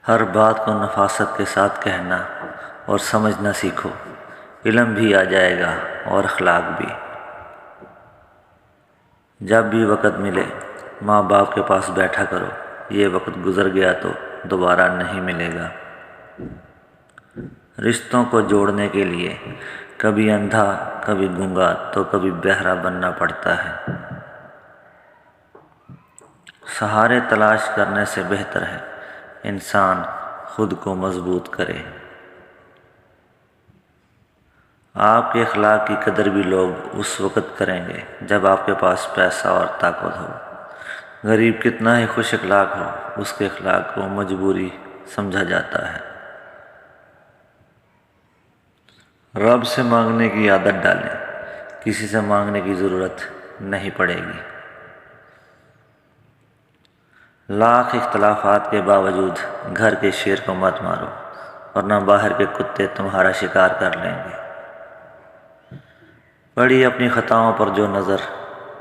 ہر بات کو نفاست کے ساتھ کہنا اور سمجھنا سیکھو، علم بھی آ جائے گا اور اخلاق بھی۔ جب بھی وقت ملے ماں باپ کے پاس بیٹھا کرو، یہ وقت گزر گیا تو دوبارہ نہیں ملے گا۔ رشتوں کو جوڑنے کے لیے کبھی اندھا، کبھی گونگا تو کبھی بہرا بننا پڑتا ہے۔ سہارے تلاش کرنے سے بہتر ہے انسان خود کو مضبوط کرے۔ آپ کے اخلاق کی قدر بھی لوگ اس وقت کریں گے جب آپ کے پاس پیسہ اور طاقت ہو۔ غریب کتنا ہی خوش اخلاق ہو، اس کے اخلاق کو مجبوری سمجھا جاتا ہے۔ رب سے مانگنے کی عادت ڈالیں، کسی سے مانگنے کی ضرورت نہیں پڑے گی۔ لاکھ اختلافات کے باوجود گھر کے شیر کو مت مارو، ورنہ باہر کے کتے تمہارا شکار کر لیں گے۔ پڑی اپنی خطاؤں پر جو نظر،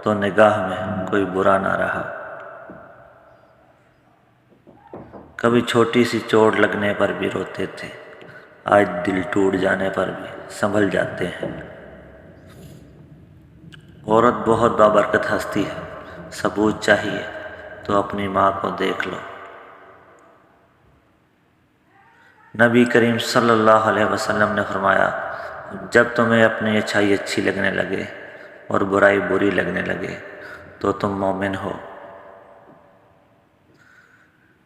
تو نگاہ میں کوئی برا نہ رہا۔ کبھی چھوٹی سی چوٹ لگنے پر بھی روتے تھے، آج دل ٹوٹ جانے پر بھی سنبھل جاتے ہیں۔ عورت بہت بابرکت ہستی ہے، ثبوت چاہیے تو اپنی ماں کو دیکھ لو۔ نبی کریم صلی اللہ علیہ وسلم نے فرمایا، جب تمہیں اپنی اچھائی اچھی لگنے لگے اور برائی بری لگنے لگے تو تم مومن ہو۔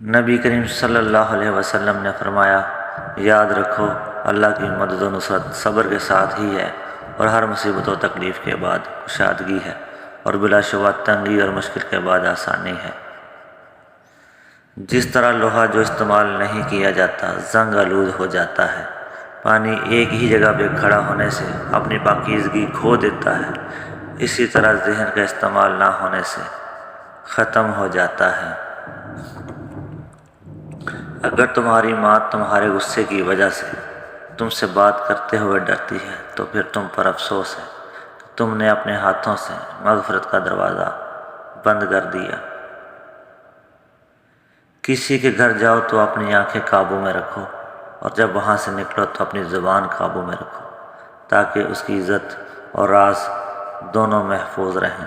نبی کریم صلی اللہ علیہ وسلم نے فرمایا، یاد رکھو اللہ کی مدد و نصرت صبر کے ساتھ ہی ہے، اور ہر مصیبت و تکلیف کے بعد کشادگی ہے، اور بلا شبہ تنگی اور مشکل کے بعد آسانی ہے۔ جس طرح لوہا جو استعمال نہیں کیا جاتا زنگ آلود ہو جاتا ہے، پانی ایک ہی جگہ پہ کھڑا ہونے سے اپنی پاکیزگی کھو دیتا ہے، اسی طرح ذہن کا استعمال نہ ہونے سے ختم ہو جاتا ہے۔ اگر تمہاری ماں تمہارے غصے کی وجہ سے تم سے بات کرتے ہوئے ڈرتی ہے تو پھر تم پر افسوس ہے کہ تم نے اپنے ہاتھوں سے مغفرت کا دروازہ بند کر دیا۔ کسی کے گھر جاؤ تو اپنی آنکھیں قابو میں رکھو، اور جب وہاں سے نکلو تو اپنی زبان قابو میں رکھو، تاکہ اس کی عزت اور راز دونوں محفوظ رہیں۔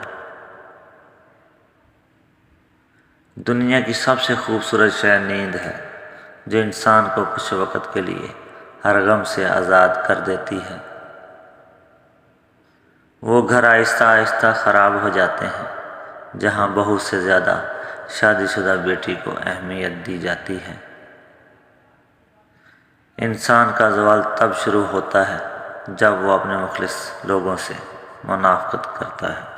دنیا کی سب سے خوبصورت شے نیند ہے، جو انسان کو کچھ وقت کے لیے ہر غم سے آزاد کر دیتی ہے۔ وہ گھر آہستہ آہستہ خراب ہو جاتے ہیں جہاں بہو سے زیادہ شادی شدہ بیٹی کو اہمیت دی جاتی ہے۔ انسان کا زوال تب شروع ہوتا ہے جب وہ اپنے مخلص لوگوں سے منافقت کرتا ہے۔